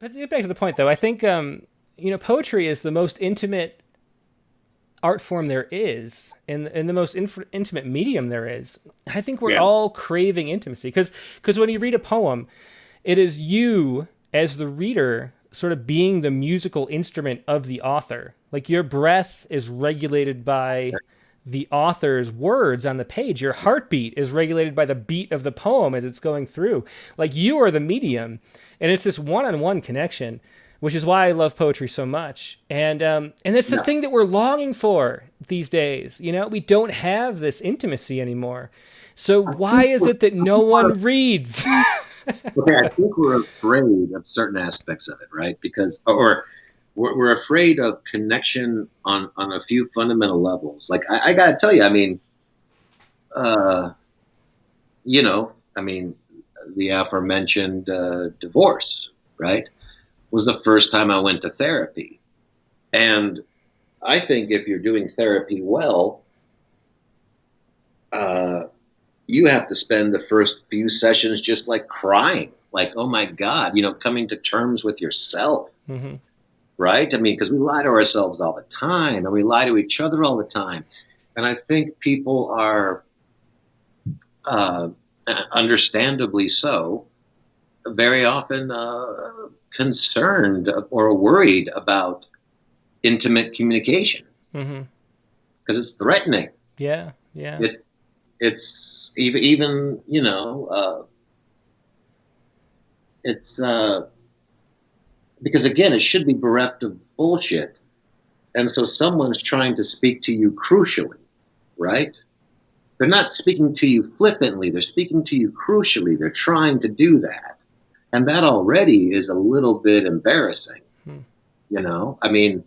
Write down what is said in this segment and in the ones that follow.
But to get back to the point, though, I think poetry is the most intimate art form there is, and the most intimate medium there is. I think we're Yeah. all craving intimacy because when you read a poem, it is you as the reader sort of being the musical instrument of the author. Like your breath is regulated by the author's words on the page. Your heartbeat is regulated by the beat of the poem as it's going through. Like you are the medium, and it's this one-on-one connection, which is why I love poetry so much. And it's the Yeah. thing that we're longing for these days. You know, we don't have this intimacy anymore. So I why think is we're, it that no one reads? okay, I think we're afraid of certain aspects of it, right? Because, or we're afraid of connection on a few fundamental levels. Like I got to tell you, I mean, uh, I mean, the aforementioned divorce, right, was the first time I went to therapy, and I think if you're doing therapy well, uh, you have to spend the first few sessions just like crying, like, oh my God, coming to terms with yourself, Hmm. right? I mean, because we lie to ourselves all the time and we lie to each other all the time. And I think people are, uh, understandably so, very often concerned or worried about intimate communication Hmm. because it's threatening. Yeah, yeah. It it's even it's because again, it should be bereft of bullshit. And so someone's trying to speak to you crucially, right? They're not speaking to you flippantly. They're speaking to you crucially. They're trying to do that. And that already is a little bit embarrassing, Hmm. I mean,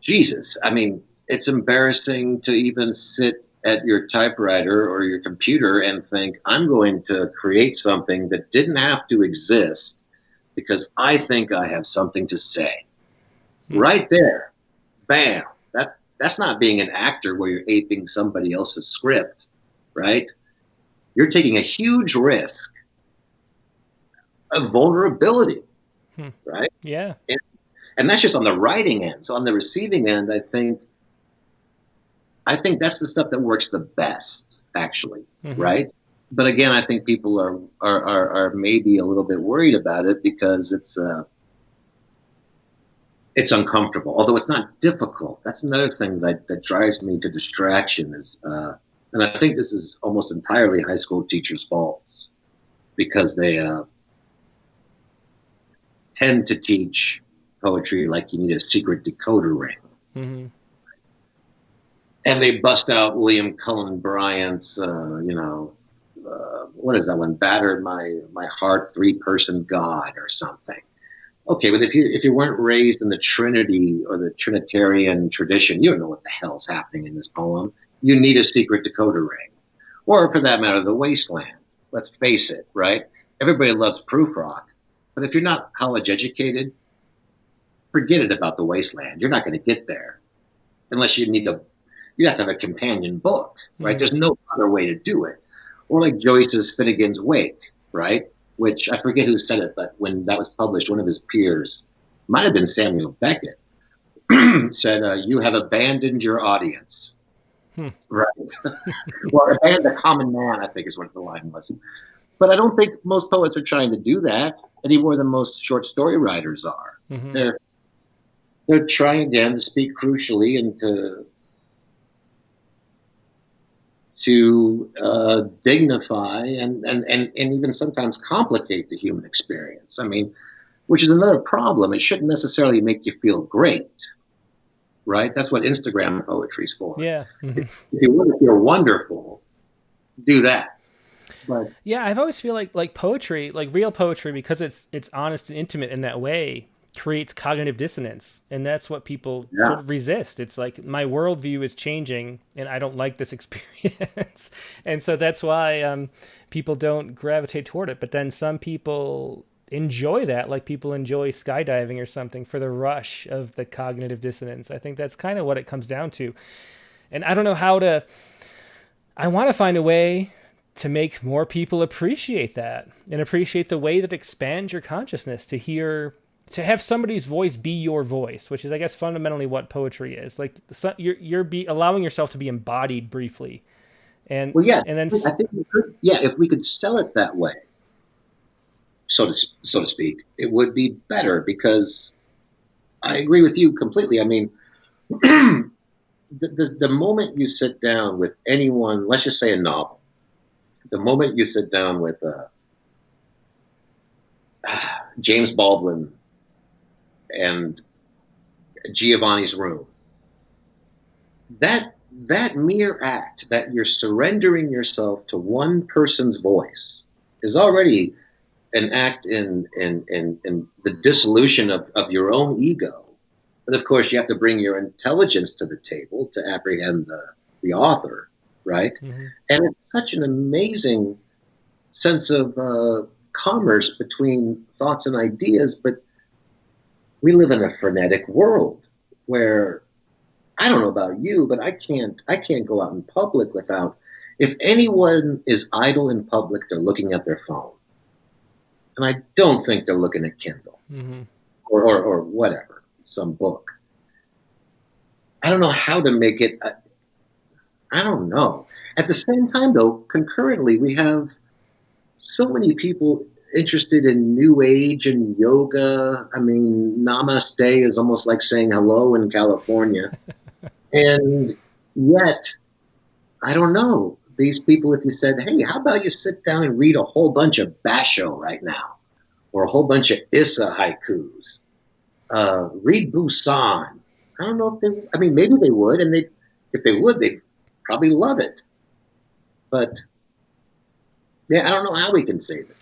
Jesus. I mean, it's embarrassing to even sit at your typewriter or your computer and think, I'm going to create something that didn't have to exist because I think I have something to say. Hmm. Right there, bam. That's not being an actor where you're aping somebody else's script, right? You're taking a huge risk of vulnerability, Hmm. right? Yeah. And, and that's just on the writing end. So on the receiving end, I think that's the stuff that works the best, actually, Hmm. right? But again, I think people are maybe a little bit worried about it because it's uncomfortable. Although it's not difficult. That's another thing that drives me to distraction is, and I think this is almost entirely high school teachers' faults because they tend to teach poetry like you need a secret decoder ring. Hmm. And they bust out William Cullen Bryant's, what is that one? Battered my heart, 3-person God or something. Okay, but if you weren't raised in the Trinity or the Trinitarian tradition, you don't know what the hell's happening in this poem. You need a secret decoder ring, or for that matter, the Wasteland. Let's face it, right? Everybody loves proof rock, but if you're not college educated, forget it about the Wasteland. You're not going to get there unless you have to have a companion book, right? Hmm. There's no other way to do it. Or like Joyce's Finnegan's Wake, right? Which I forget who said it, but when that was published, one of his peers, might have been Samuel Beckett, said, "You have abandoned your audience." Hmm. Right. Well, abandoned the common man, I think is what the line was. But I don't think most poets are trying to do that any more than most short story writers are. Hmm. They're they're trying again to speak crucially and to dignify and even sometimes complicate the human experience. I mean, which is another problem. It shouldn't necessarily make you feel great, right? That's what Instagram poetry is for. Yeah. Hmm. If you want to feel wonderful, do that. But Yeah, I've always feel like poetry, like real poetry, because it's honest and intimate in that way, creates cognitive dissonance, and that's what people yeah, sort of resist. It's like my worldview is changing, and I don't like this experience, and so that's why people don't gravitate toward it. But then some people enjoy that, like people enjoy skydiving or something for the rush of the cognitive dissonance. I think that's kind of what it comes down to, and I don't know how to. I want to find a way to make more people appreciate that and appreciate the way that expands your consciousness to have somebody's voice be your voice, which is, I guess, fundamentally what poetry is. Like you're allowing yourself to be embodied briefly, and Well, yes, and then I think we could, yeah, if we could sell it that way, so to speak, it would be better because I agree with you completely. I mean, the moment you sit down with anyone, let's just say a novel, the moment you sit down with James Baldwin and Giovanni's Room, that mere act that you're surrendering yourself to one person's voice is already an act in the dissolution of your own ego. But of course, you have to bring your intelligence to the table to apprehend the author, right? mm-hmm. And it's such an amazing sense of commerce between thoughts and ideas. But we live in a frenetic world where I don't know about you, but I can't go out in public without, if anyone is idle in public, they're looking at their phone. And I don't think they're looking at Kindle Mm-hmm. or whatever, some book. I don't know how to make it. I don't know. At the same time, though, concurrently, we have so many people interested in New Age and yoga. I mean, namaste is almost like saying hello in California. And yet, I don't know. These people, if you said, hey, how about you sit down and read a whole bunch of Basho right now, or a whole bunch of Issa haikus, read Busan. I don't know if they, I mean, maybe they would, and if they would, they'd probably love it. But yeah, I don't know how we can save it.